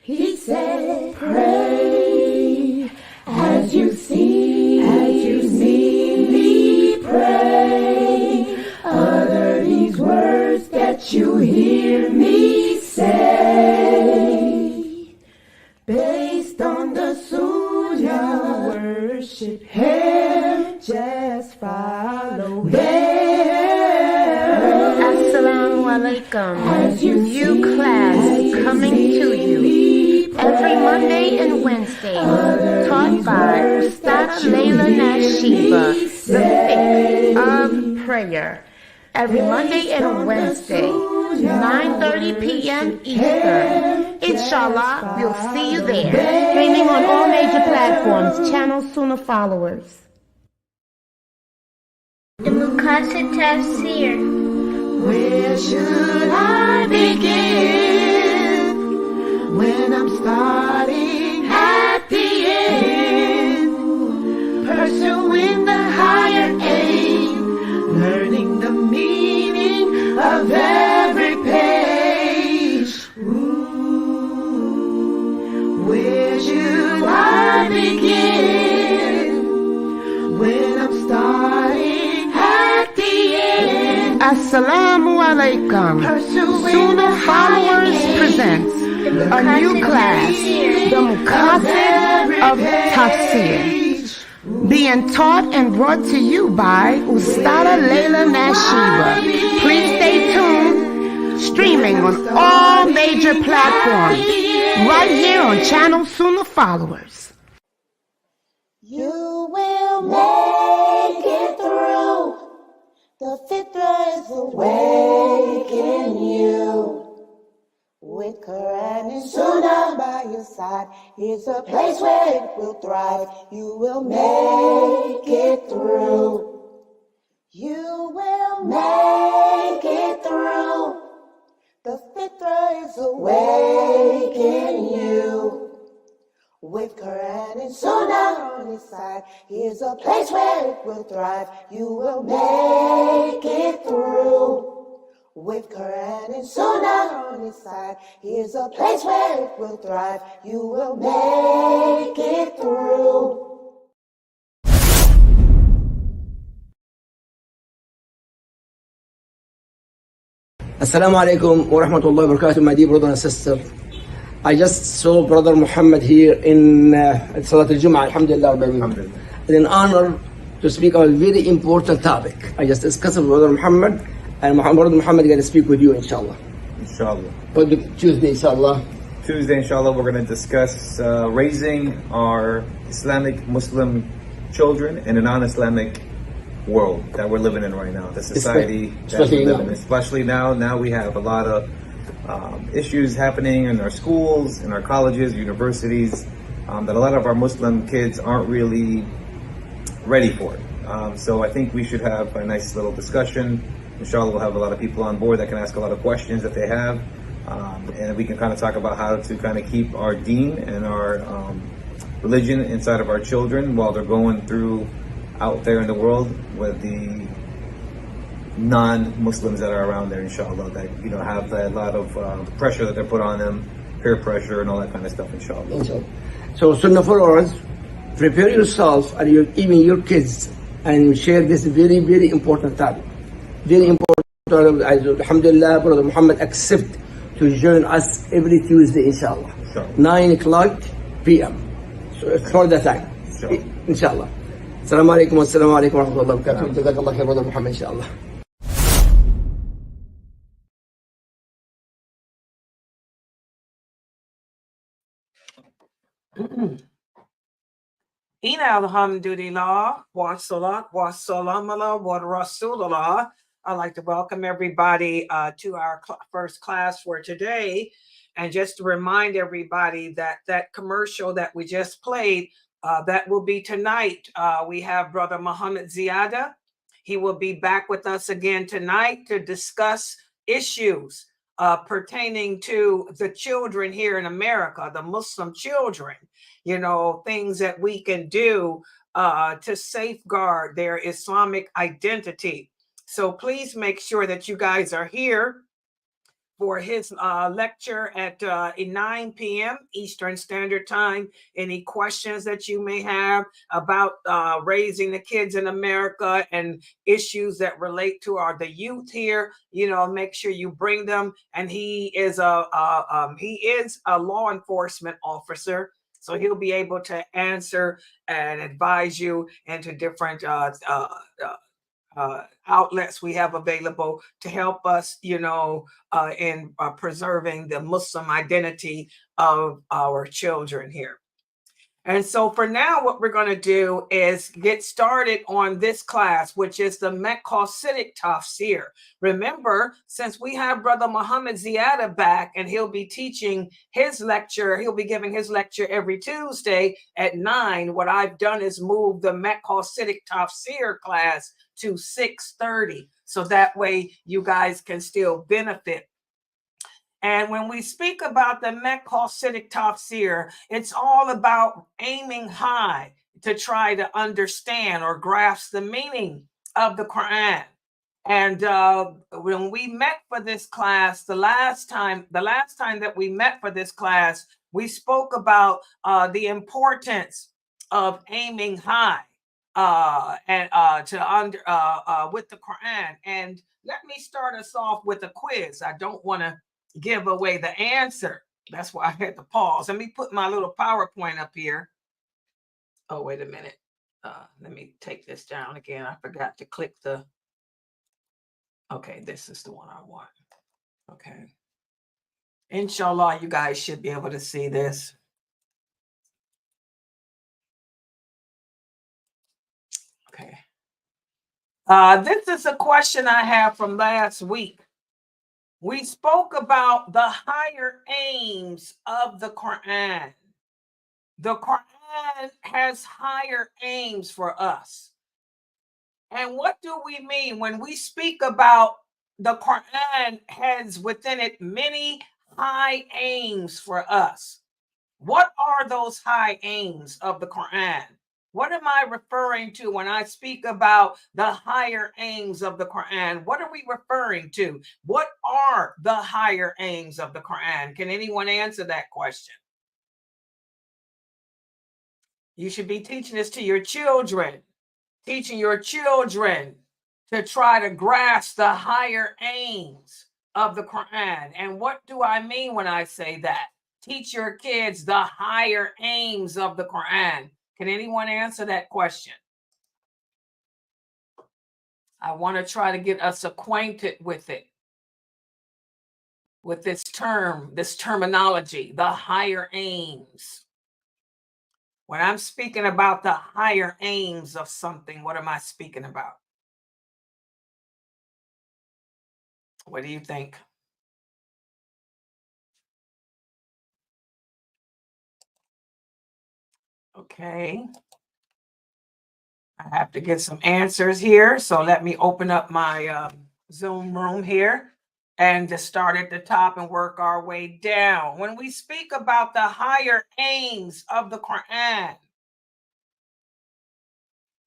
He said, pray as you see me pray. Utter these words that you hear me say. Based on the Sunnah, worship Him, just follow there. Assalamu alaikum. New class coming to you every Monday and Wednesday, taught by Ustad Layla Nashiba, the fiqh of prayer. Every Monday and Wednesday, 9:30 p.m. Eastern. Inshallah, we'll see you there. Streaming on all major platforms. Channel Sunnahfollowers. The Maqasidic Tafsir. Where should I begin when I'm starting at the end? Pursuing the higher aim, learning the meaning of every page. Where should I begin when I'm starting at the end? Assalamu alaikum. Sunnahfollowers presents a new class, the Maqasidic Tafsir, being taught and brought to you by Ustad Layla Nashiba. Please stay tuned, streaming on all major platforms, right here on Channel Sunnahfollowers. You will make it through. The fitra is awake in you. With Quran and Sunnah by your side, it's a place where it will thrive. You will make it through. You will make it through. The fitra is awake in you. With Quran and Sunnah on his side, here's a place where it will thrive. You will make it through. With Quran and Sunnah on his side, here's a place where it will thrive. You will make it through. Assalamu alaikum wa rahmatullahi wa barakatuh, my dear brother and sister. I just saw Brother Muhammad here in Salat al-Jum'ah, alhamdulillah. It's an honor to speak on a very important topic. I just discussed with Brother Muhammad, and Brother Muhammad is going to speak with you, inshallah. Inshallah. But Tuesday, inshallah. Tuesday, inshallah, we're going to discuss raising our Islamic Muslim children in a non-Islamic world that we're living in right now. The society that we live in. Especially now. Now we have a lot of issues happening in our schools, in our colleges, universities, that a lot of our Muslim kids aren't really ready for it. So I think we should have a nice little discussion. Inshallah, we'll have a lot of people on board that can ask a lot of questions that they have. And we can kind of talk about how to kind of keep our deen and our religion inside of our children while they're going through out there in the world with the non-Muslims that are around there, inshallah, that have a lot of pressure that they put on them, peer pressure and all that kind of stuff, inshallah. So Sunnah followers, prepare yourself and even your kids and share this very, very important topic. Very important. Alhamdulillah, Brother Muhammad accept to join us every Tuesday, inshallah. 9 o'clock p.m. So it's for the time, inshallah. Assalamu alaikum wa rahmatullahi wa barakatuh. Jazakallah khair, Brother Muhammad, inshallah. Ina alhamdulillah, wa salat, wa salam ala wa rasulullah. I'd like to welcome everybody to our first class for today. And just to remind everybody that that commercial that we just played, that will be tonight. We have Brother Muhammad Ziyada. He will be back with us again tonight to discuss issues pertaining to the children here in America, the Muslim children, things that we can do to safeguard their Islamic identity. So please make sure that you guys are here for his lecture at 9 p.m. Eastern Standard Time. Any questions that you may have about raising the kids in America and issues that relate to the youth here, make sure you bring them. And he is a law enforcement officer, so he'll be able to answer and advise you into different outlets we have available to help us, in preserving the Muslim identity of our children here. And so for now, what we're going to do is get started on this class, which is the Maqasidic Tafsir. Remember, since we have Brother Muhammad Ziyada back, and he'll be teaching his lecture, he'll be giving his lecture every Tuesday at 9. What I've done is move the Maqasidic Tafsir class to 6:30, so that way you guys can still benefit. And when we speak about the Maqasidic Tafsir, it's all about aiming high to try to understand or grasp the meaning of the Quran. And when we met for this class, the last time that we met for this class, we spoke about the importance of aiming high with the Quran. And let me start us off with a quiz. I don't want to give away the answer. That's why I had to pause. Let me put my little PowerPoint up here. Oh, wait a minute. Let me take this down again. I forgot to click the. Okay, this is the one I want. Okay. Inshallah, you guys should be able to see this. Okay. This is a question I have from last week. We spoke about the higher aims of the Quran. The Quran has higher aims for us. And what do we mean when we speak about the Quran has within it many high aims for us? What are those high aims of the Quran? What am I referring to when I speak about the higher aims of the Quran? What are we referring to? What are the higher aims of the Quran? Can anyone answer that question? You should be teaching this to your children, teaching your children to try to grasp the higher aims of the Quran. And what do I mean when I say that? Teach your kids the higher aims of the Quran. Can anyone answer that question? I want to try to get us acquainted with it, with this terminology, the higher aims. When I'm speaking about the higher aims of something, what am I speaking about? What do you think? Okay. I have to get some answers here. So let me open up my Zoom room here and just start at the top and work our way down. When we speak about the higher aims of the Quran,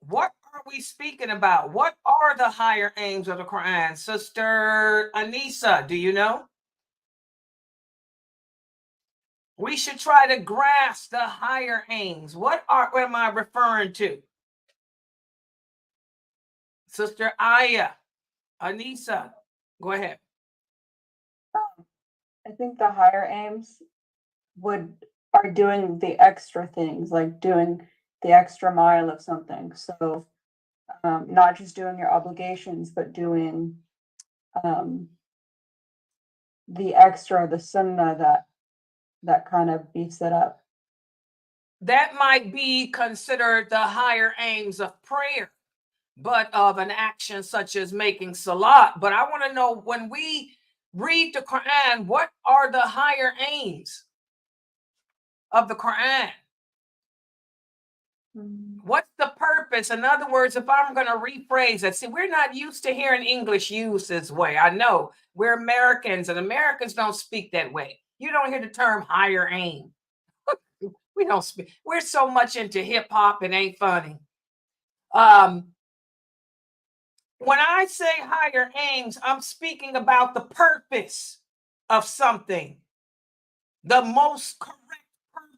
what are we speaking about? What are the higher aims of the Quran? Sister Anissa, do you know? We should try to grasp the higher aims. What am I referring to? Sister Aya, Anissa, go ahead. I think the higher aims are doing the extra things, like doing the extra mile of something. So not just doing your obligations, but doing the extra, the sunnah that kind of beefs it up. That might be considered the higher aims of prayer, but of an action such as making salat. But I want to know, when we read the Quran, what are the higher aims of the Quran? What's the purpose? In other words, if I'm going to rephrase it, see, we're not used to hearing English used this way. I know we're Americans, and Americans don't speak that way. You don't hear the term higher aim. We don't speak. We're so much into hip hop, it ain't funny. When I say higher aims, I'm speaking about the purpose of something. The most correct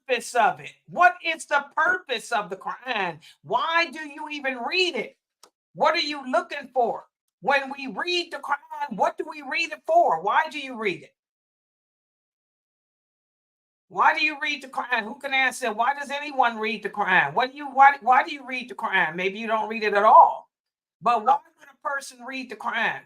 purpose of it. What is the purpose of the Quran? Why do you even read it? What are you looking for? When we read the Quran, what do we read it for? Why do you read it? Why do you read the Quran? Who can answer? Why does anyone read the Quran? Why do you read the Quran? Maybe you don't read it at all. But why would a person read the Quran?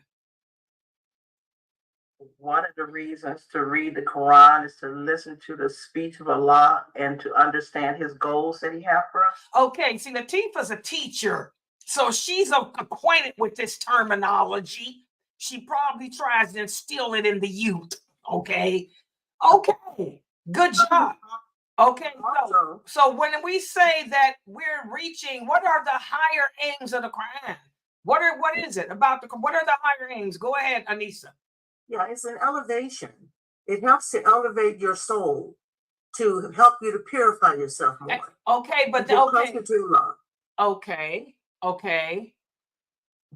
One of the reasons to read the Quran is to listen to the speech of Allah and to understand his goals that he has for us. Okay, see, Latifah's a teacher, so she's acquainted with this terminology. She probably tries to instill it in the youth. Okay, good job. Okay, so when we say that we're reaching, what are the higher aims of the Quran? What is it about what are the higher aims? Go ahead, Anissa. Yeah, it's an elevation. It helps to elevate your soul, to help you to purify yourself more. Okay, but Okay.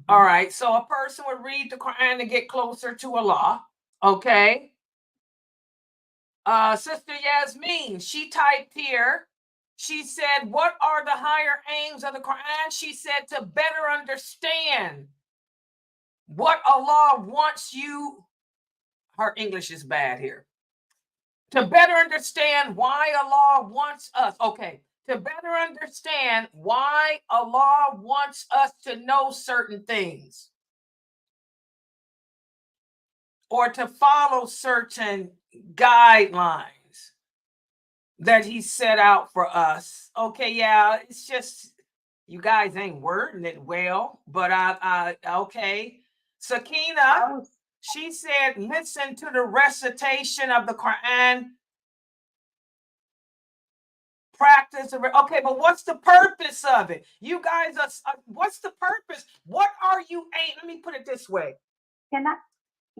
All right. So a person would read the Quran to get closer to Allah. Okay. Sister Yasmin, she typed here. She said, what are the higher aims of the Quran? She said to better understand what Allah wants you. Her English is bad here. To better understand why Allah wants us. Okay. To better understand why Allah wants us to know certain things or to follow certain guidelines that he set out for us. Okay, yeah, it's just you guys ain't wording it well, but okay. Sakina, she said, listen to the recitation of the Quran. Practice. Okay, but what's the purpose of it? You guys are, what's the purpose? What are you aiming? Let me put it this way. Can I?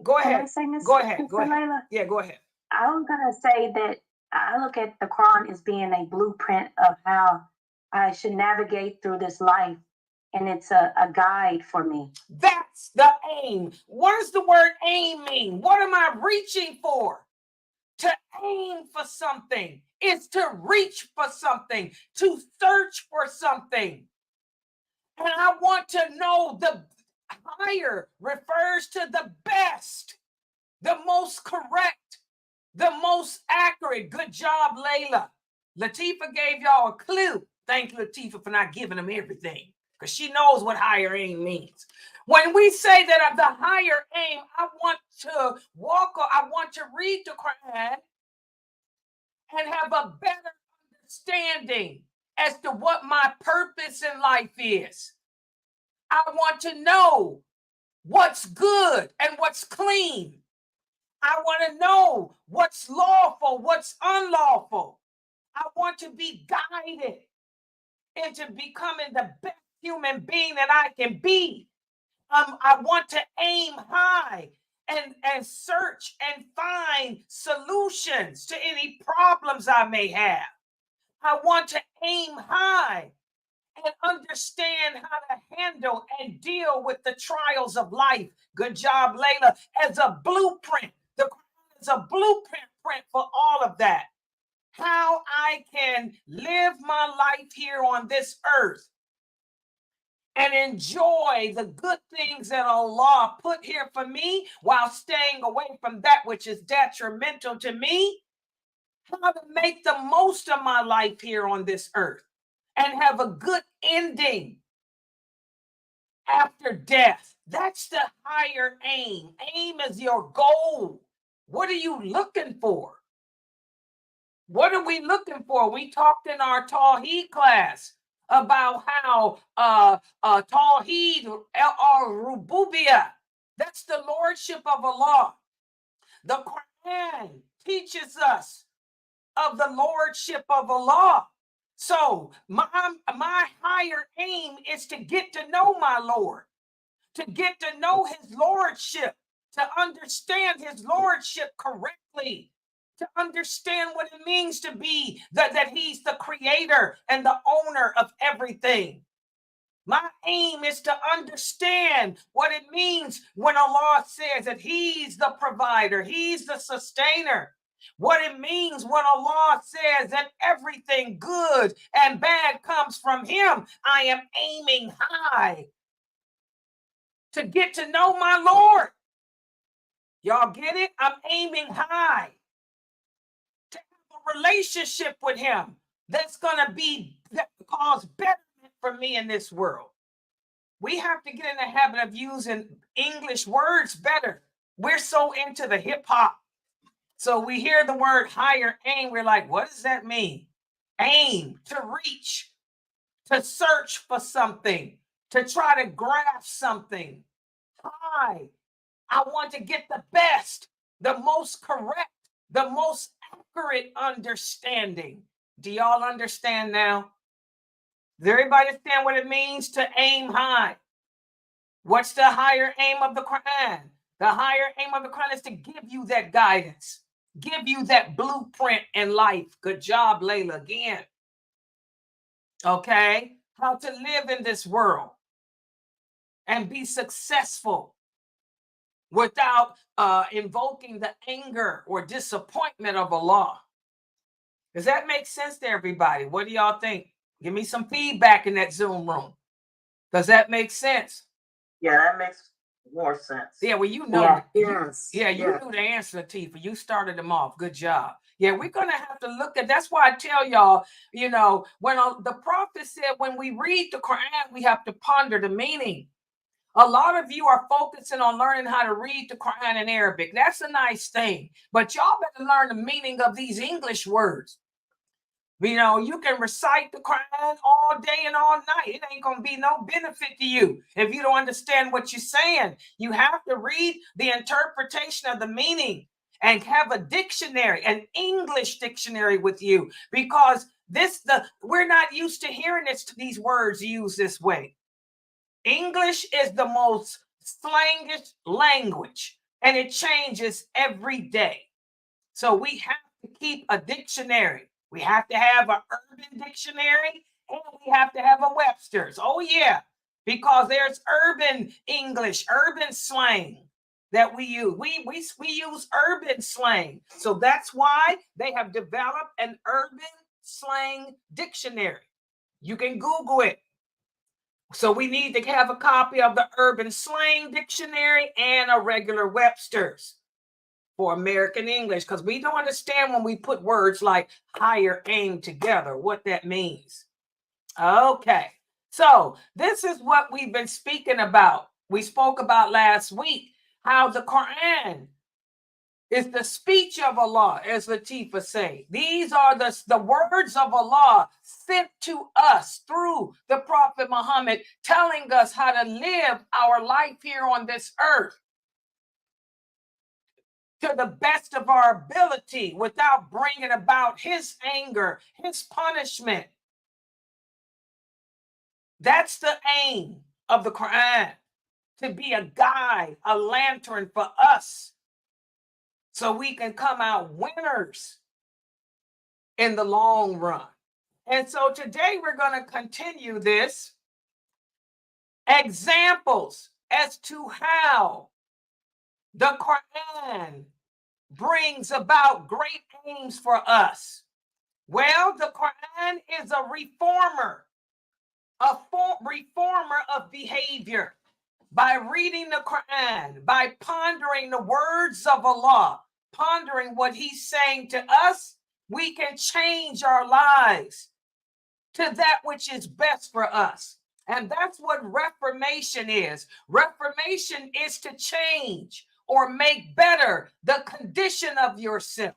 Go ahead. Can I say, Ms. Go ahead. Mr. Go ahead. Layla? Yeah, go ahead. I'm going to say that I look at the Quran as being a blueprint of how I should navigate through this life. And it's a guide for me. That's the aim. What does the word aim mean? What am I reaching for? To aim for something is to reach for something, to search for something. And I want to know the higher refers to the best, the most correct, the most accurate. Good job, Layla. Latifa gave y'all a clue. Thank you, Latifa, for not giving them everything, because she knows what higher aim means. When we say that of the higher aim, I want to read the Quran and have a better understanding as to what my purpose in life is. I want to know what's good and what's clean. I want to know what's lawful, what's unlawful. I want to be guided into becoming the best human being that I can be. I want to aim high and search and find solutions to any problems I may have. I want to aim high and understand how to handle and deal with the trials of life. Good job, Layla. As a blueprint, the Quran is a blueprint for all of that. How I can live my life here on this earth and enjoy the good things that Allah put here for me while staying away from that which is detrimental to me. How to make the most of my life here on this earth and have a good ending after death. That's the higher aim. Aim is your goal. What are you looking for? What are we looking for? We talked in our Tawheed class about how Tawheed al-Rububiyah, that's the lordship of Allah. The Quran teaches us of the lordship of Allah. So my higher aim is to get to know my Lord, to get to know his lordship, to understand his lordship correctly, to understand what it means to be that he's the creator and the owner of everything. My aim is to understand what it means when Allah says that He's the provider, He's the sustainer. What it means when Allah says that everything good and bad comes from Him. I am aiming high to get to know my Lord. Y'all get it? I'm aiming high to have a relationship with Him that's going to cause betterment for me in this world. We have to get in the habit of using English words better. We're so into the hip hop. So we hear the word higher aim. We're like, what does that mean? Aim, to reach, to search for something, to try to grasp something. High. I want to get the best, the most correct, the most accurate understanding. Do y'all understand now? Does everybody understand what it means to aim high? What's the higher aim of the Quran? The higher aim of the Quran is to give you that guidance, give you that blueprint in life. Good job, Layla, again. Okay? How to live in this world and be successful without invoking the anger or disappointment of Allah. Does that make sense to everybody? What do y'all think? Give me some feedback in that Zoom room. Does that make sense? Yeah, that makes more sense. Yeah, well, you know. Yes. Yeah, you knew the answer, Latifah. You started them off. Good job. Yeah, we're going to have to look at, that's why I tell y'all, you know, when the prophet said, when we read the Quran, we have to ponder the meaning. A lot of you are focusing on learning how to read the Quran in Arabic. That's a nice thing, but y'all better learn the meaning of these English words. You know, you can recite the Quran all day and all night. It ain't going to be no benefit to you if you don't understand what you're saying. You have to read the interpretation of the meaning and have a dictionary, an English dictionary with you, because we're not used to hearing these words used this way. English is the most slangish language, and it changes every day. So we have to keep a dictionary. We have to have an urban dictionary, and we have to have a Webster's. Oh, yeah, because there's urban English, urban slang that we use. We use urban slang. So that's why they have developed an urban slang dictionary. You can Google it. So we need to have a copy of the urban slang dictionary and a regular Webster's for American English, because we don't understand when we put words like higher aim together, what that means. Okay, so this is what we've been speaking about. We spoke about last week how the Quran is the speech of Allah, as Latifah say. These are the words of Allah sent to us through the Prophet Muhammad, telling us how to live our life here on this earth to the best of our ability without bringing about His anger, His punishment. That's the aim of the Quran, to be a guide, a lantern for us, so we can come out winners in the long run. And so today we're going to continue this. Examples as to how the Quran brings about great aims for us. Well, the Quran is a reformer of behavior. By reading the Quran, by pondering the words of Allah, pondering what He's saying to us, we can change our lives to that which is best for us. And that's what Reformation is. Reformation is to change or make better the condition of yourself.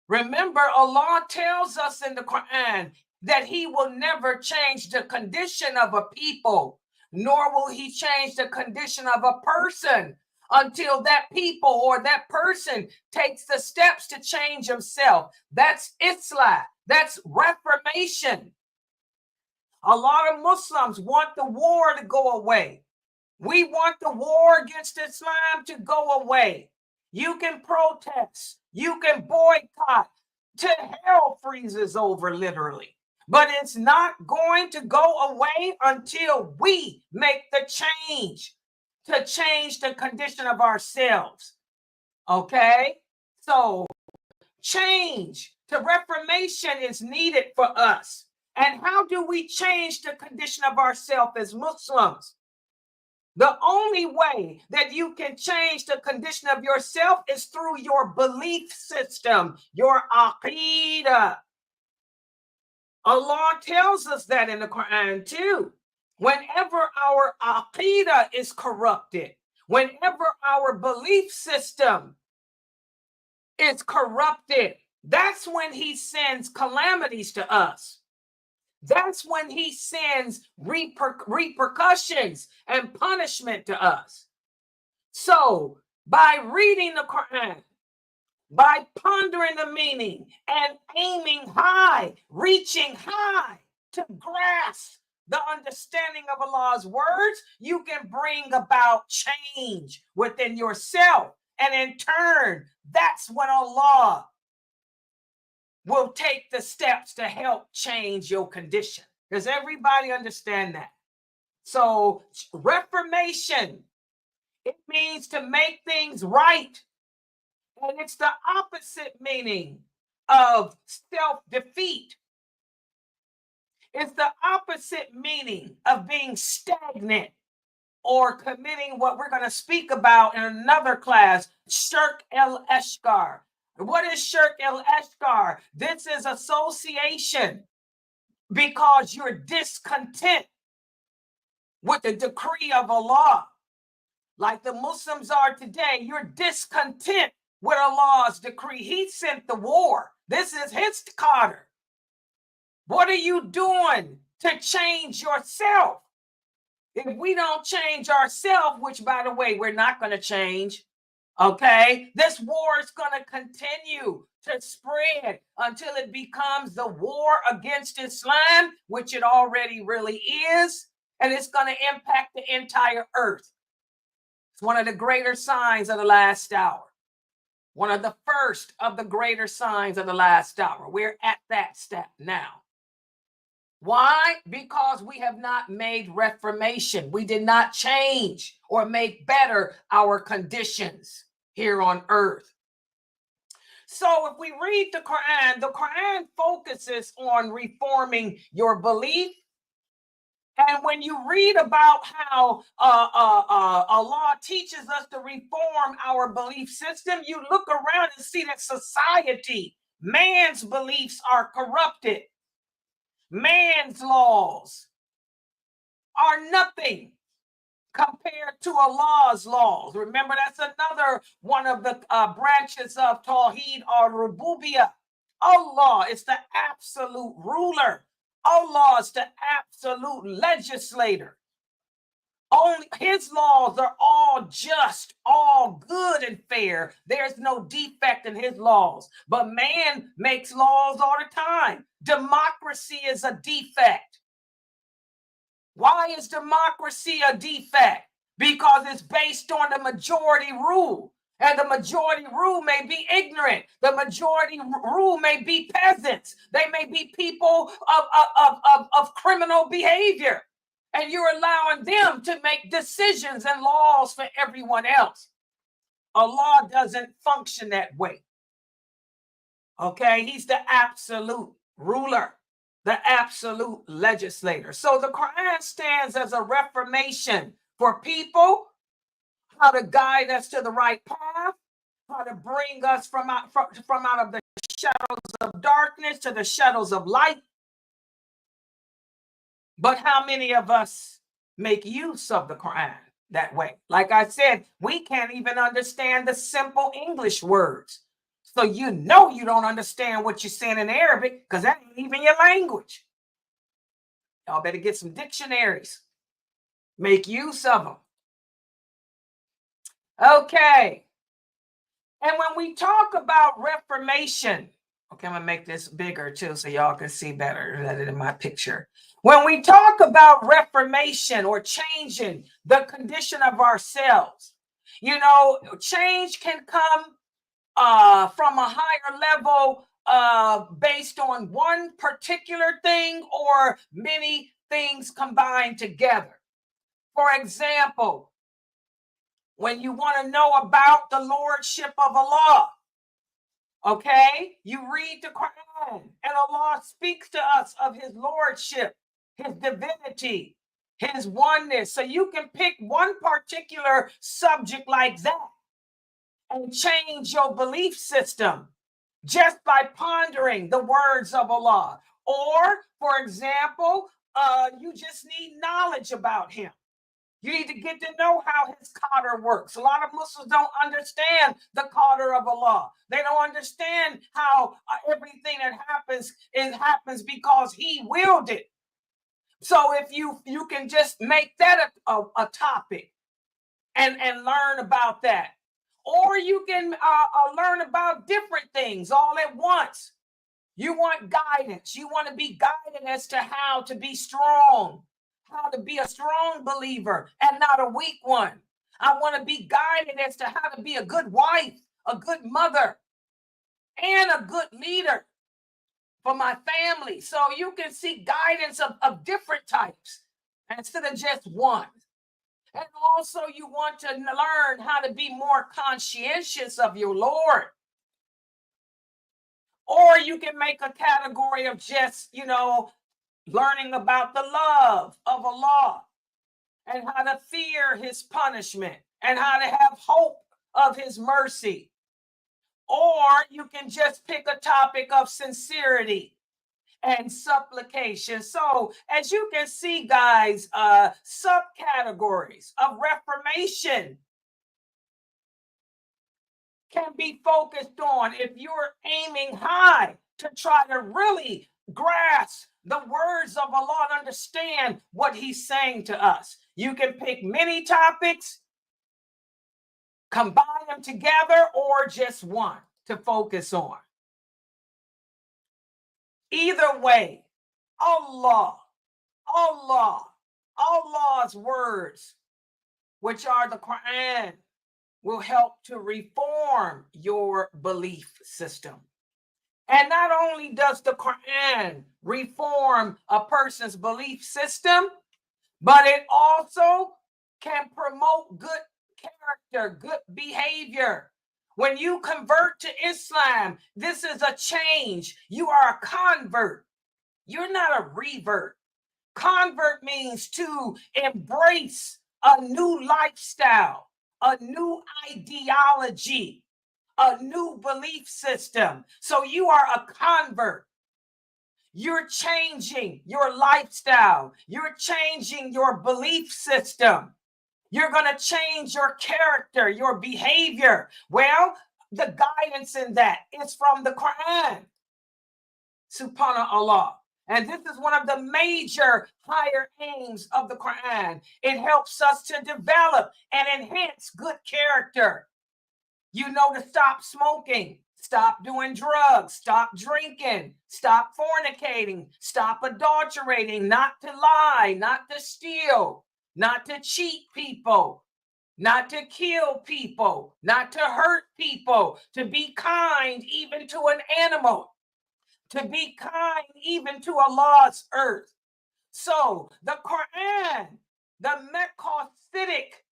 Remember, Allah tells us in the Quran that He will never change the condition of a people, nor will He change the condition of a person until that people or that person takes the steps to change himself. That's Islam. That's Reformation. A lot of Muslims want the war to go away. We want the war against Islam to go away. You can protest. You can boycott. To hell freezes over, literally. But it's not going to go away until we make the change to change the condition of ourselves. Okay? So change to reformation is needed for us. And how do we change the condition of ourselves as Muslims? The only way that you can change the condition of yourself is through your belief system, your aqidah. Allah tells us that in the Quran too. Whenever our aqidah is corrupted, whenever our belief system is corrupted, that's when he sends calamities to us. That's when he sends repercussions and punishment to us. So by reading the Quran, by pondering the meaning and aiming high, reaching high to grasp the understanding of Allah's words, you can bring about change within yourself. And in turn, that's when Allah will take the steps to help change your condition. Does everybody understand that? So reformation, it means to make things right. And it's the opposite meaning of self-defeat. It's the opposite meaning of being stagnant or committing what we're going to speak about in another class, shirk el-eshkar. What is shirk el-eshkar? This is association because you're discontent with the decree of Allah. Like the Muslims are today, you're discontent with Allah's decree. He sent the war. This is his qadr. What are you doing to change yourself? If we don't change ourselves, which by the way, we're not going to change, okay, this war is going to continue to spread until it becomes the war against Islam, which it already really is, and it's going to impact the entire earth. It's one of the greater signs of the last hour. One of the first of the greater signs of the last hour. We're at that step now. Why? Because we have not made reformation. We did not change or make better our conditions here on earth. So if we read the Quran focuses on reforming your belief. And when you read about how Allah teaches us to reform our belief system, you look around and see that society, man's beliefs are corrupted. Man's laws are nothing compared to Allah's laws. Remember, that's another one of the branches of Tawheed or Rububiyyah. Allah is the absolute ruler. Allah is the absolute legislator. Only his laws are all just, all good and fair. There's no defect in his laws. But man makes laws all the time. Democracy is a defect. Why is democracy a defect? Because it's based on the majority rule. And the majority rule may be ignorant. The majority rule may be peasants. They may be people of criminal behavior. And you're allowing them to make decisions and laws for everyone else. Allah doesn't function that way. Okay, he's the absolute ruler, the absolute legislator. So the Quran stands as a reformation for people, how to guide us to the right path, how to bring us from out of the shadows of darkness to the shadows of light. But how many of us make use of the Quran that way? Like I said, we can't even understand the simple English words. So you know you don't understand what you're saying in Arabic because that ain't even your language. Y'all better get some dictionaries. Make use of them. Okay. And when we talk about reformation, okay, I'm going to make this bigger too so y'all can see better than in my picture. When we talk about reformation or changing the condition of ourselves, you know, change can come from a higher level based on one particular thing or many things combined together. For example, when you want to know about the lordship of Allah, okay, you read the Quran, and Allah speaks to us of his lordship, his divinity, his oneness. So you can pick one particular subject like that and change your belief system just by pondering the words of Allah. Or, for example, you just need knowledge about him. You need to get to know how his qadr works. A lot of Muslims don't understand the qadr of Allah. They don't understand how everything that happens, it happens because he willed it. So if you can just make that a topic and learn about that. Or you can learn about different things all at once. You want guidance. You want to be guided as to how to be strong, how to be a strong believer and not a weak one. I want to be guided as to how to be a good wife, a good mother, and a good leader for my family. So you can see guidance of different types instead of just one. And also you want to learn how to be more conscientious of your Lord. Or you can make a category of just, learning about the love of Allah and how to fear his punishment and how to have hope of his mercy. Or you can just pick a topic of sincerity and supplication. So as you can see, guys, subcategories of Reformation can be focused on if you're aiming high to try to really grasp the words of Allah and understand what he's saying to us. You can pick many topics, combine them together, or just one to focus on. Either way, Allah's words, which are the Quran, will help to reform your belief system. And not only does the Quran reform a person's belief system, but it also can promote good character, good behavior. When you convert to Islam, this is a change. You are a convert. You're not a revert. Convert means to embrace a new lifestyle, a new ideology, a new belief system. So you are a convert. You're changing your lifestyle. You're changing your belief system. You're going to change your character, your behavior. Well, the guidance in that is from the Quran. Subhanallah. And this is one of the major higher aims of the Quran. It helps us to develop and enhance good character. To stop smoking, stop doing drugs, stop drinking, stop fornicating, stop adulterating, not to lie, not to steal, not to cheat people, not to kill people, not to hurt people, to be kind even to an animal, to be kind even to Allah's earth. So the Quran, the Maqasidic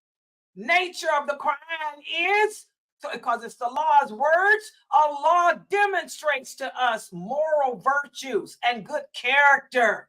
nature of the Quran is, because it's the Allah's words, Allah demonstrates to us moral virtues and good character.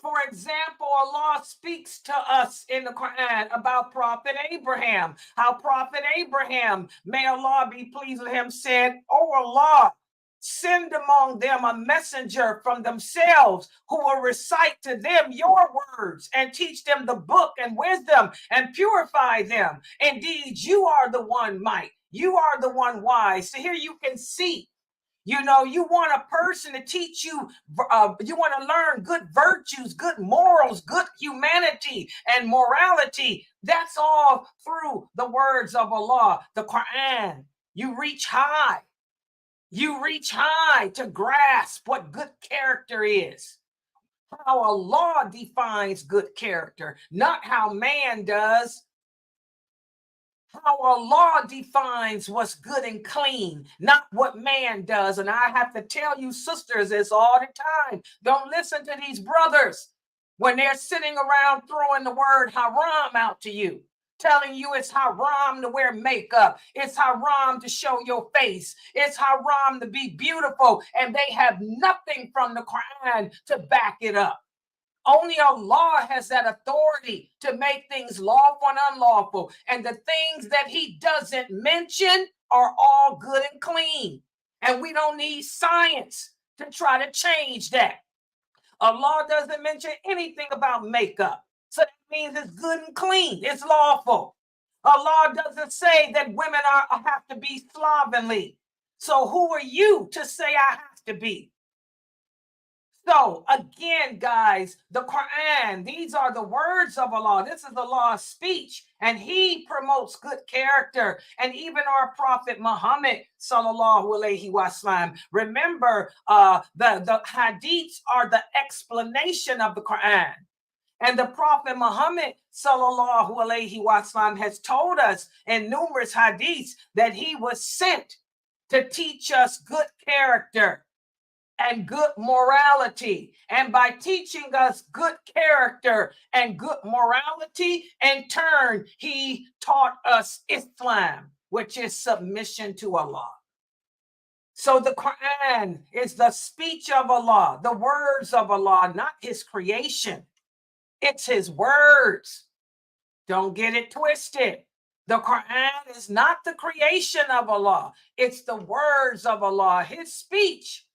For example, Allah speaks to us in the Quran about Prophet Abraham, how Prophet Abraham, may Allah be pleased with him, said, "Oh Allah, send among them a messenger from themselves who will recite to them your words and teach them the book and wisdom and purify them. Indeed, you are the one might. You are the one wise." So here you can see, you want a person to teach you, you want to learn good virtues, good morals, good humanity and morality. That's all through the words of Allah, the Quran. You reach high. You reach high to grasp what good character is, how Allah defines good character, not how man does. how Allah defines what's good and clean, not what man does. And I have to tell you, sisters, this all the time. Don't listen to these brothers when they're sitting around throwing the word haram out to you, telling you it's haram to wear makeup, it's haram to show your face, it's haram to be beautiful, and they have nothing from the Quran to back it up. Only Allah has that authority to make things lawful and unlawful. And the things that he doesn't mention are all good and clean. And we don't need science to try to change that. Allah doesn't mention anything about makeup. So that means it's good and clean. It's lawful. Allah doesn't say that women have to be slovenly. So who are you to say I have to be? So again, guys, the Quran, these are the words of Allah. This is Allah's speech, and he promotes good character. And even our Prophet Muhammad, sallallahu alaihi wasallam, remember, the hadiths are the explanation of the Quran. And the Prophet Muhammad, sallallahu alaihi wasallam, has told us in numerous hadiths that he was sent to teach us good character and good morality. And by teaching us good character and good morality, in turn, he taught us Islam, which is submission to Allah. So the Quran is the speech of Allah, the words of Allah, not his creation. It's his words. Don't get it twisted. The Quran is not the creation of Allah. It's the words of Allah, his speech,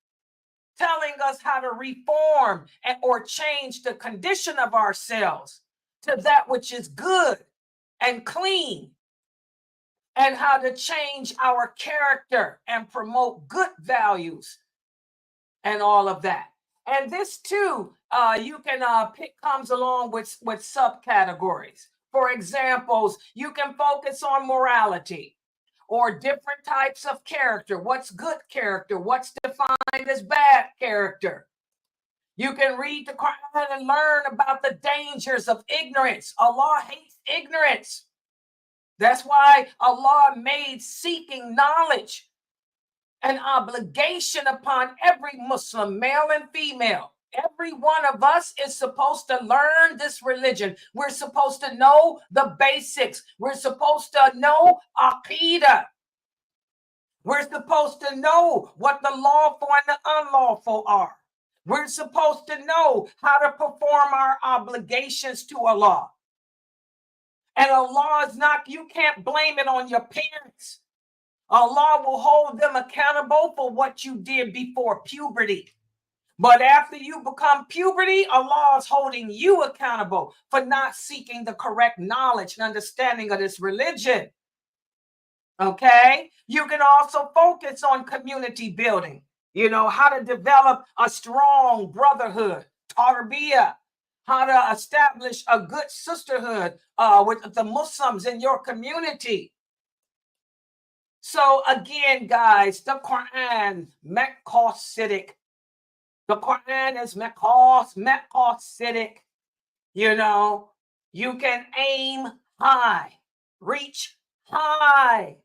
telling us how to reform or change the condition of ourselves to that which is good and clean, and how to change our character and promote good values and all of that. And this too, you can pick, comes along with subcategories. For examples, you can focus on morality, or different types of character. What's good character? What's defined as bad character? You can read the Quran and learn about the dangers of ignorance. Allah hates ignorance. That's why Allah made seeking knowledge an obligation upon every Muslim, male and female. Every one of us is supposed to learn this religion. We're supposed to know the basics. We're supposed to know Aqidah. We're supposed to know what the lawful and the unlawful are. We're supposed to know how to perform our obligations to Allah. And Allah is not, you can't blame it on your parents. Allah will hold them accountable for what you did before puberty. But after you become puberty, Allah is holding you accountable for not seeking the correct knowledge and understanding of this religion. Okay? You can also focus on community building. You know, how to develop a strong brotherhood, tarbiyah, how to establish a good sisterhood with the Muslims in your community. So again, guys, the Quran, Maqasidic. The Quran is Maqasidic. You know, you can aim high, reach high,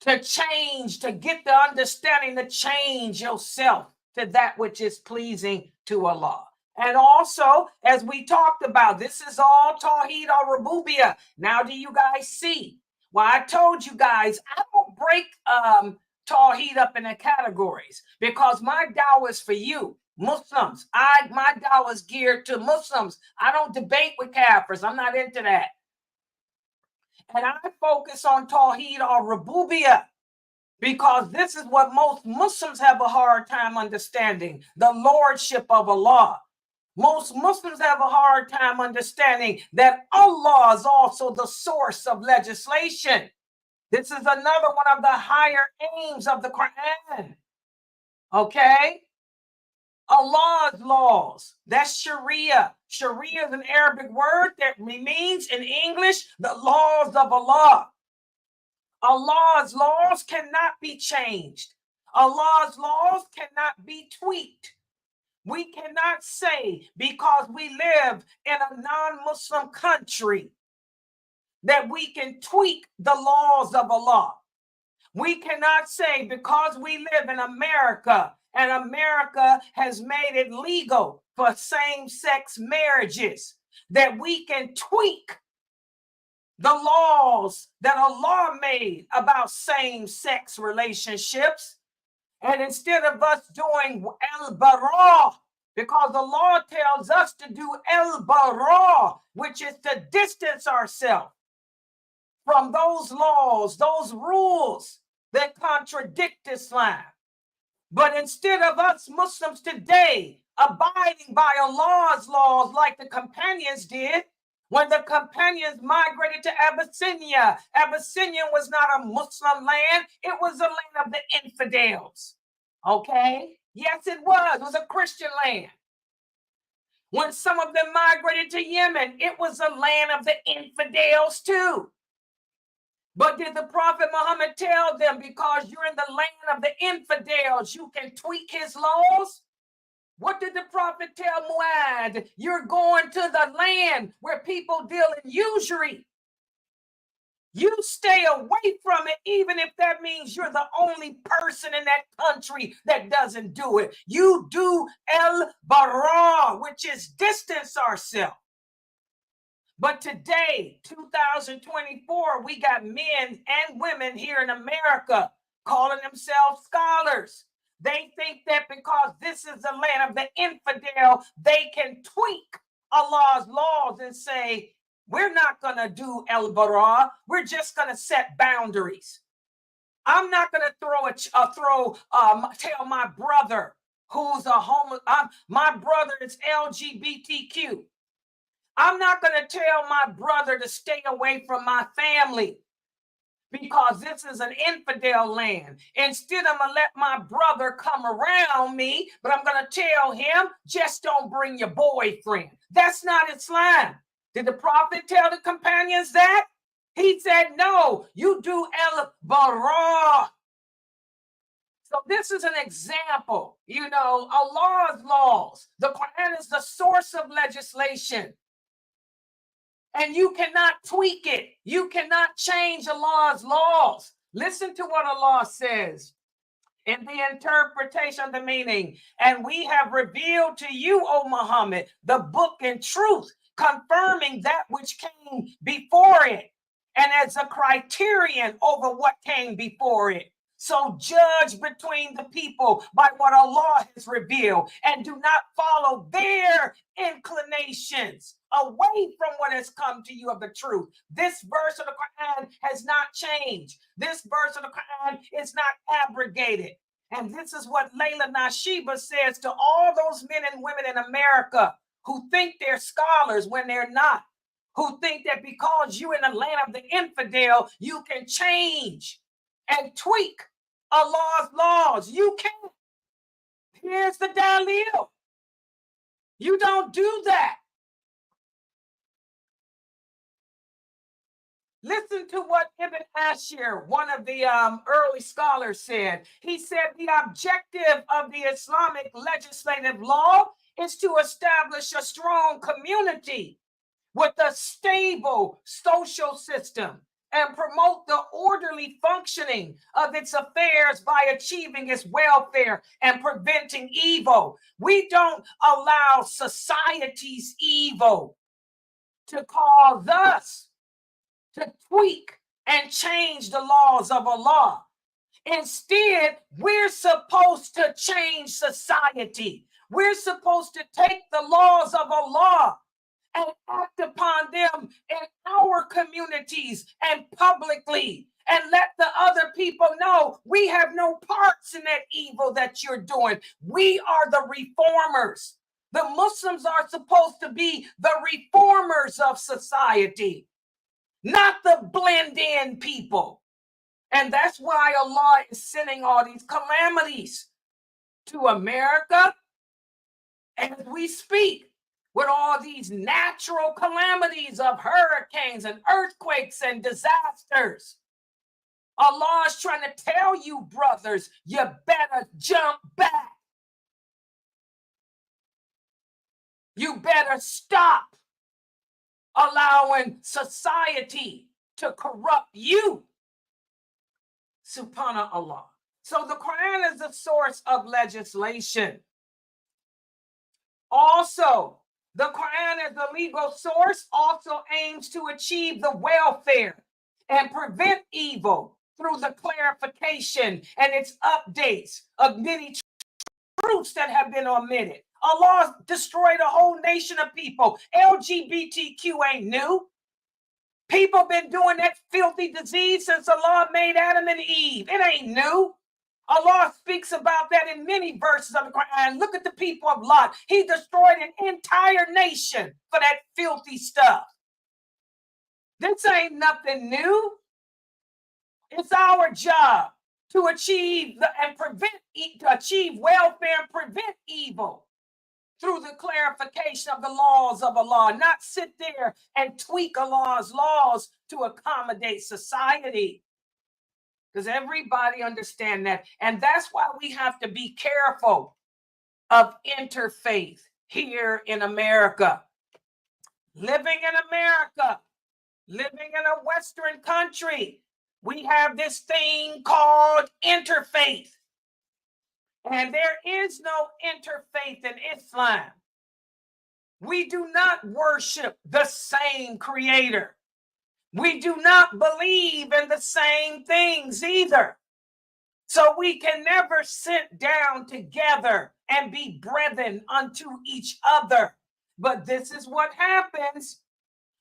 to change, to get the understanding, to change yourself to that which is pleasing to Allah. And also, as we talked about, this is all Tawheed al-Rububiyyah. Now do you guys see? Well, I told you guys, I don't break Tawheed up into categories, because my dawah is for you, Muslims. My dawah is geared to Muslims. I don't debate with Kafirs. I'm not into that. And I focus on Tawheed al-Rububiyyah, because this is what most Muslims have a hard time understanding, the lordship of Allah. Most Muslims have a hard time understanding that Allah is also the source of legislation. This is another one of the higher aims of the Quran. Okay? Allah's laws, that's Sharia. Sharia is an Arabic word that means in English the laws of Allah. Allah's laws cannot be changed. Allah's laws cannot be tweaked. We cannot say because we live in a non-Muslim country that we can tweak the laws of Allah. We cannot say because we live in America and America has made it legal for same-sex marriages that we can tweak the laws that Allah made about same-sex relationships. And instead of us doing el-bara, because the law tells us to do el-bara, which is to distance ourselves from those laws, those rules that contradict Islam. But instead of us Muslims today abiding by Allah's laws like the companions did, when the companions migrated to Abyssinia, Abyssinia was not a Muslim land, it was a land of the infidels. Okay? Yes, it was. It was a Christian land. When some of them migrated to Yemen, it was a land of the infidels too. But did the Prophet Muhammad tell them because you're in the land of the infidels, you can tweak his laws? What did the Prophet tell Muad? You're going to the land where people deal in usury. You stay away from it, even if that means you're the only person in that country that doesn't do it. You do el-bara, which is distance ourselves. But today, 2024, we got men and women here in America calling themselves scholars. They think that because this is the land of the infidel, they can tweak Allah's laws and say, we're not going to do el-bara. We're just going to set boundaries. I'm not going to tell my brother who's a my brother is LGBTQ. I'm not going to tell my brother to stay away from my family because this is an infidel land. Instead, I'm going to let my brother come around me, but I'm going to tell him, just don't bring your boyfriend. That's not Islam. Did the Prophet tell the companions that? He said, no, you do el-bara. So this is an example, Allah's laws. The Quran is the source of legislation. And you cannot tweak it. You cannot change Allah's laws. Listen to what Allah says in the interpretation of the meaning. And we have revealed to you, O Muhammad, the book and truth, confirming that which came before it, and as a criterion over what came before it. So judge between the people by what Allah has revealed, and do not follow their inclinations away from what has come to you of the truth. This verse of the Quran has not changed. This verse of the Quran is not abrogated. And this is what Layla Nashiba says to all those men and women in America who think they're scholars when they're not, who think that because you're in the land of the infidel, you can change and tweak Allah's laws. You can't. Here's the dalil. You don't do that. Listen to what Ibn Ashir, one of the early scholars, said. He said the objective of the Islamic legislative law is to establish a strong community with a stable social system and promote the orderly functioning of its affairs by achieving its welfare and preventing evil. We don't allow society's evil to cause us to tweak and change the laws of Allah. Instead, we're supposed to change society. We're supposed to take the laws of Allah and act upon them in our communities and publicly, and let the other people know we have no parts in that evil that you're doing. We are the reformers. The Muslims are supposed to be the reformers of society, not the blend-in people. And that's why Allah is sending all these calamities to America as we speak, with all these natural calamities of hurricanes and earthquakes and disasters. Allah is trying to tell you, brothers, you better jump back. You better stop allowing society to corrupt you. Subhanallah. So the Quran is a source of legislation. Also, the Quran as a legal source also aims to achieve the welfare and prevent evil through the clarification and its updates of many truths that have been omitted. Allah destroyed a whole nation of people. LGBTQ ain't new. People been doing that filthy disease since Allah made Adam and Eve. It ain't new. Allah speaks about that in many verses of the Quran. Look at the people of Lot. He destroyed an entire nation for that filthy stuff. This ain't nothing new. It's our job to achieve welfare and prevent evil through the clarification of the laws of Allah, not sit there and tweak Allah's laws to accommodate society. Because everybody understands that. And that's why we have to be careful of interfaith here in America. Living in America, living in a Western country, we have this thing called interfaith. And there is no interfaith in Islam. We do not worship the same creator. We do not believe in the same things either. So we can never sit down together and be brethren unto each other. But this is what happens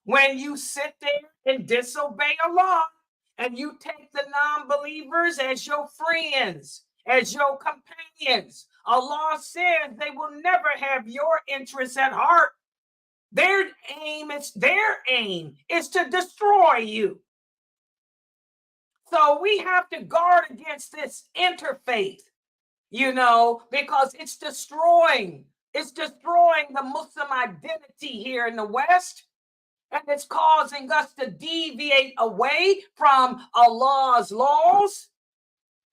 when you sit there and disobey Allah and you take the non-believers as your friends, as your companions. Allah says they will never have your interests at heart. Their aim is to destroy you. So we have to guard against this interfaith, because it's destroying the Muslim identity here in the West, and it's causing us to deviate away from Allah's laws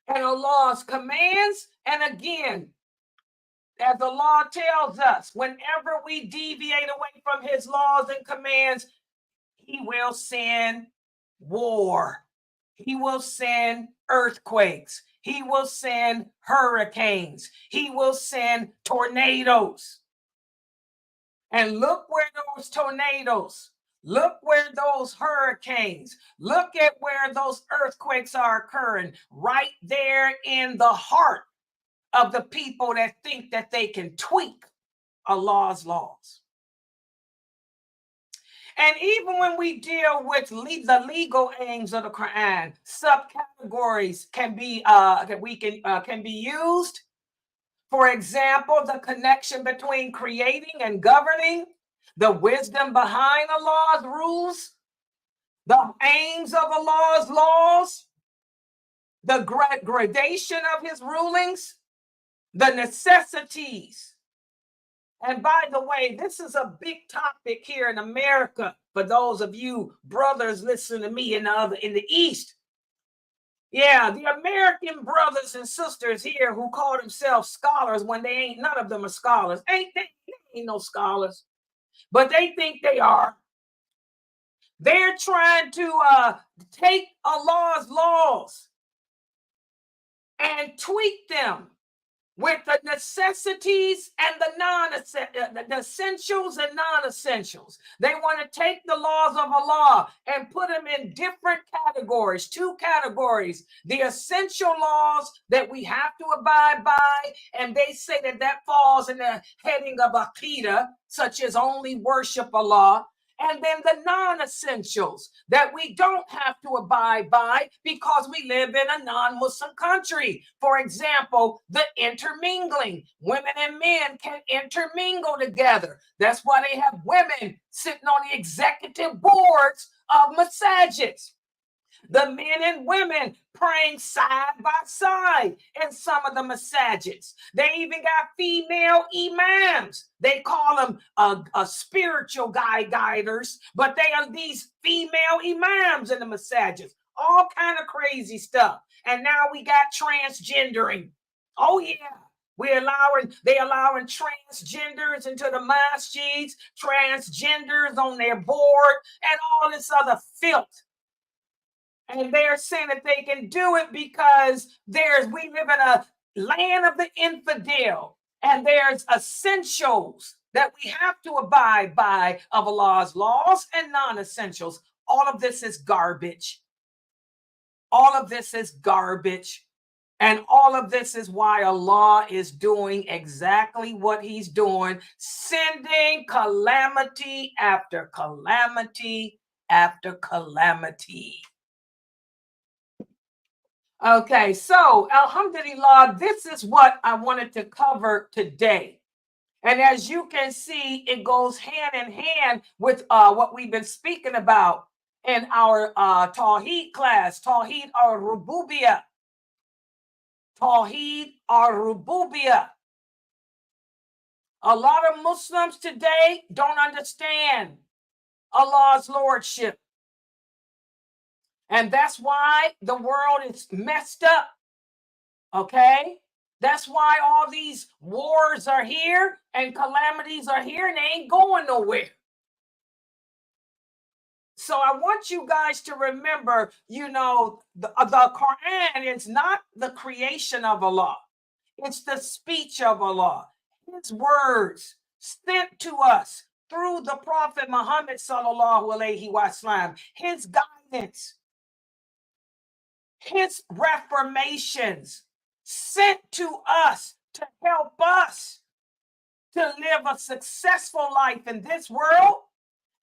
and Allah's commands. And again, as Allah tells us, whenever we deviate away from his laws and commands, he will send war. He will send earthquakes. He will send hurricanes. He will send tornadoes. And look where those tornadoes, look where those hurricanes, look at where those earthquakes are occurring, right there in the heart of the people that think that they can tweak Allah's laws. And even when we deal with the legal aims of the Quran, subcategories can be can be used. For example, the connection between creating and governing, the wisdom behind Allah's rules, the aims of Allah's laws, the gradation of his rulings, the necessities. And by the way, this is a big topic here in America for those of you brothers listening to me in the East. Yeah, the American brothers and sisters here who call themselves scholars when they ain't, none of them are scholars. They ain't no scholars, but they think they are. They're trying to take Allah's laws and tweak them with the necessities and the essentials and non-essentials. They want to take the laws of Allah and put them in different categories, 2 categories. The essential laws that we have to abide by, and they say that falls in the heading of Aqidah, such as only worship Allah. And then the non-essentials that we don't have to abide by because we live in a non-Muslim country. For example, the intermingling. Women and men can intermingle together. That's why they have women sitting on the executive boards of masajids. The men and women praying side by side in some of the masajids. They even got female imams. They call them a spiritual guiders, but they are these female imams in the masajids. All kind of crazy stuff. And now we got transgendering. Oh yeah, they allowing transgenders into the masjids, transgenders on their board, and all this other filth. And they're saying that they can do it because we live in a land of the infidel, and there's essentials that we have to abide by of Allah's laws and non-essentials. All of this is garbage. All of this is garbage. And all of this is why Allah is doing exactly what he's doing, sending calamity after calamity after calamity. Okay, so alhamdulillah, this is what I wanted to cover today. And as you can see, it goes hand in hand with what we've been speaking about in our Tawheed class, Tawheed al-Rububiyah. Tawheed al-Rububiyah. A lot of Muslims today don't understand Allah's lordship. And that's why the world is messed up. Okay? That's why all these wars are here and calamities are here and they ain't going nowhere. So I want you guys to remember, the Quran is not the creation of Allah. It's the speech of Allah. His words sent to us through the Prophet Muhammad sallallahu alaihi wasallam. His guidance. His reformations sent to us to help us to live a successful life in this world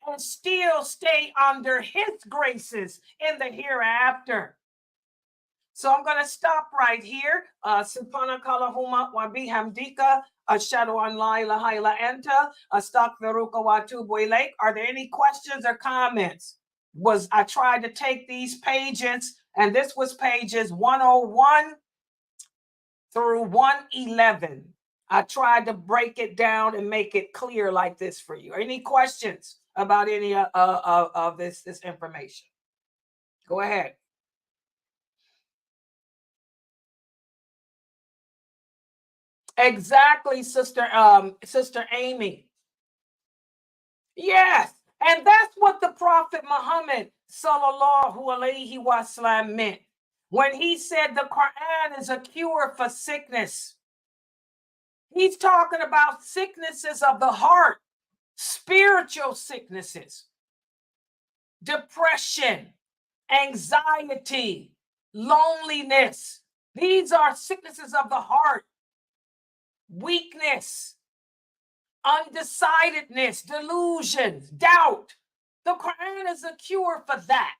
and still stay under his graces in the hereafter. So I'm going to stop right here. Subhanakallahumma wa bihamdika ashhadu an la ilaha illa anta astaghfiruka wa atubu ilaik. Are there any questions or comments? I tried to take these pages, and this was pages 101 through 111. I tried to break it down and make it clear like this for you. Any questions about any of this information? Go ahead. Exactly, Sister Amy. Yes, and that's what the Prophet Muhammad sallallahu alaihi wasallam meant when he said the Quran is a cure for sickness. He's talking about sicknesses of the heart, spiritual sicknesses, depression, anxiety, loneliness. These are sicknesses of the heart. Weakness, undecidedness, delusions, doubt. The Quran is a cure for that.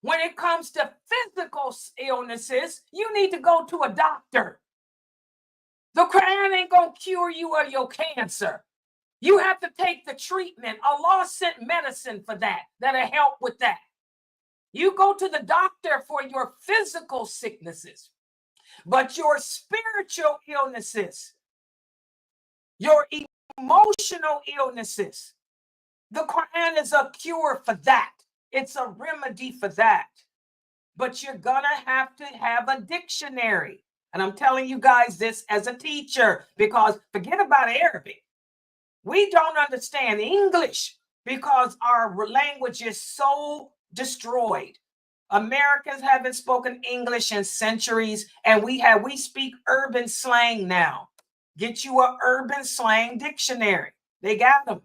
When it comes to physical illnesses, you need to go to a doctor. The Quran ain't going to cure you of your cancer. You have to take the treatment. Allah sent medicine for that, that'll help with that. You go to the doctor for your physical sicknesses. But your spiritual illnesses, your emotional illnesses, the Quran is a cure for that. It's a remedy for that. But you're going to have a dictionary. And I'm telling you guys this as a teacher, because forget about Arabic. We don't understand English because our language is so destroyed. Americans haven't spoken English in centuries, and we speak urban slang now. Get you an urban slang dictionary. They got them.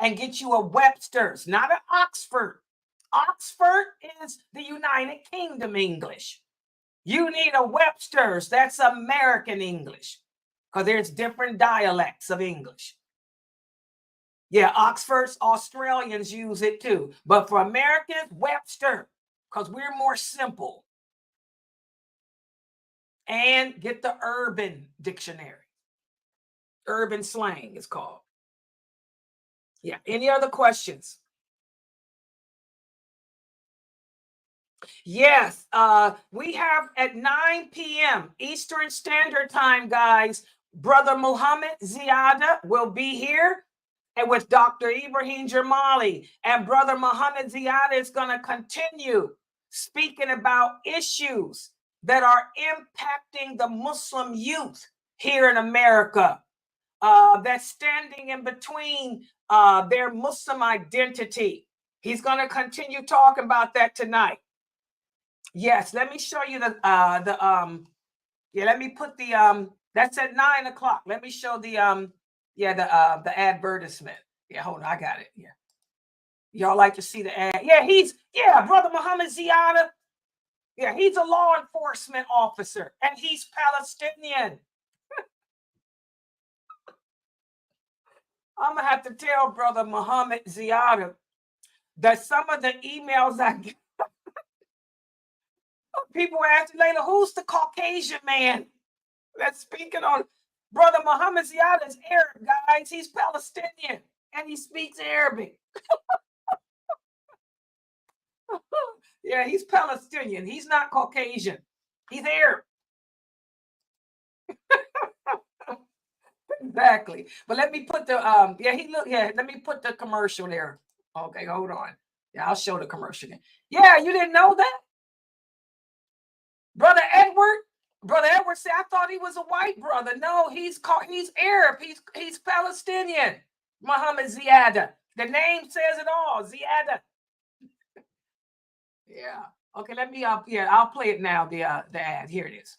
And get you a Webster's, not an Oxford. Oxford is the United Kingdom English. You need a Webster's. That's American English, because there's different dialects of English. Yeah, Oxford's Australians use it too. But for Americans, Webster, because we're more simple. And get the urban dictionary. Urban slang is called. Yeah, any other questions? Yes, we have at 9 p.m. Eastern Standard Time, guys, Brother Muhammad Ziada will be here, and with Dr. Ibrahim Jamali. And Brother Muhammad Ziada is going to continue speaking about issues that are impacting the Muslim youth here in America, that's standing in between their Muslim identity. He's going to continue talking about that tonight. Yes, let me show you the let me put the that's at 9 o'clock. Let me show the the advertisement. Yeah, hold on, I got it. Yeah. Y'all like to see the ad? Yeah, Brother Muhammad Ziyada. Yeah, he's a law enforcement officer and he's Palestinian. I'm gonna have to tell Brother Muhammad Ziyada that some of the emails I get, people were asking Layla, who's the Caucasian man that's speaking on? Brother Muhammad Ziyada is Arab, guys. He's Palestinian and he speaks Arabic. Yeah, he's Palestinian. He's not Caucasian. He's Arab. Exactly. But let me put the let me put the commercial there. Okay, hold on. Yeah, I'll show the commercial again. Yeah, you didn't know that? Brother Edward said, I thought he was a white brother. No, he's Arab. He's Palestinian. Muhammad Ziyada. The name says it all. Ziyada. Yeah. Okay, let me I'll play it now, the ad. Here it is.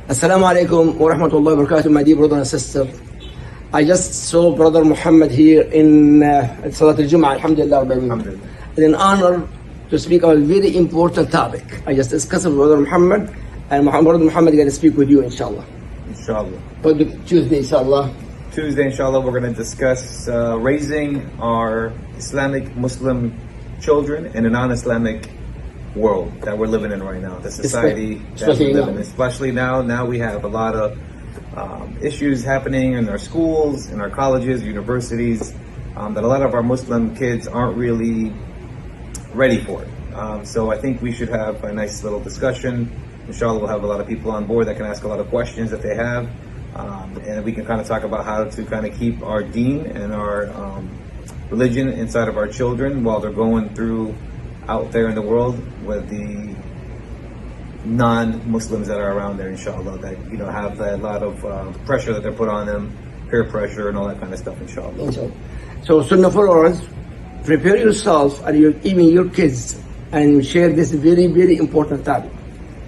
Assalamu alaikum wa rahmatullahi wa barakatuh, my dear brother and sister. I just saw Brother Muhammad here in Salat al-Jum'ah, alhamdulillah. It's an honor to speak on a very important topic. I just discussed with Brother Muhammad, and Brother Muhammad is going to speak with you, inshallah. Inshallah. But Tuesday, inshallah. Tuesday, inshallah, we're going to discuss raising our Islamic Muslim children in a non-Islamic world that we're living in right now. The society that we live in. Especially now we have a lot of issues happening in our schools, in our colleges, universities, that a lot of our Muslim kids aren't really ready for it. So I think we should have a nice little discussion. Inshallah, we'll have a lot of people on board that can ask a lot of questions that they have. And we can kind of talk about how to kind of keep our deen and our religion inside of our children while they're going through out there in the world with the non-Muslims that are around there, inshallah, that have a lot of pressure that they're put on them, peer pressure and all that kind of stuff, inshallah. So Sunnahfollowers, prepare yourself and even your kids and share this very, very important topic.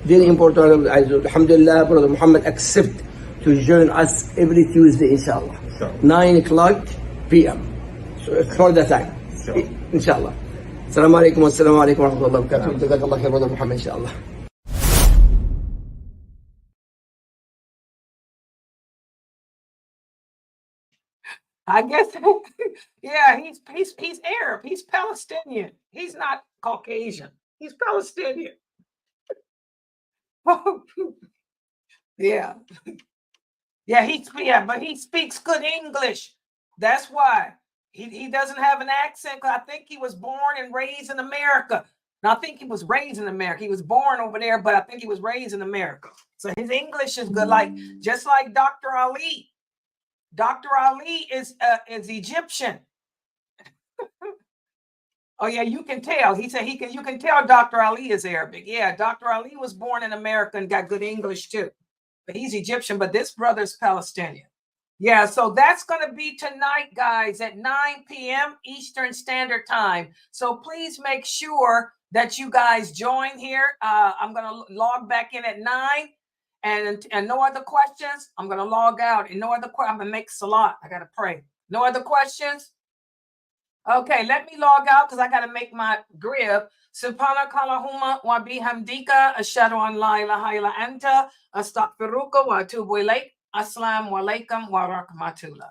Very important. Alhamdulillah, Brother Muhammad accept to join us every Tuesday, inshallah. 9 o'clock p.m. So for the time, inshallah. Assalamu alaikum wa rahmatullahi wa barakatuh. Jazakallah khair, Brother Muhammad, inshallah. I guess, yeah, he's Arab. He's Palestinian. He's not Caucasian. He's Palestinian. Yeah. But he speaks good English. That's why he doesn't have an accent. Because I think he was born and raised in America. Now, I think he was raised in America. He was born over there, but I think he was raised in America. So his English is good, just like Dr. Ali. Dr. Ali is Egyptian. Oh yeah, you can tell. He said you can tell Dr. Ali is Arabic. Yeah, Dr. Ali was born in America and got good English too. But he's Egyptian, but this brother's Palestinian. Yeah, so that's going to be tonight, guys, at 9 p.m. Eastern Standard Time. So please make sure that you guys join here. I'm going to log back in at 9. And no other questions. I'm going to log out. And no other questions. I'm going to make salat. I got to pray. No other questions? Okay, let me log out because I got to make my grib. Subhanakallahumma wa bihamdika ashhadu an la ilaha illa anta astaghfiruka wa atubu ilaik. Assalamu alaikum wa rahmatullah.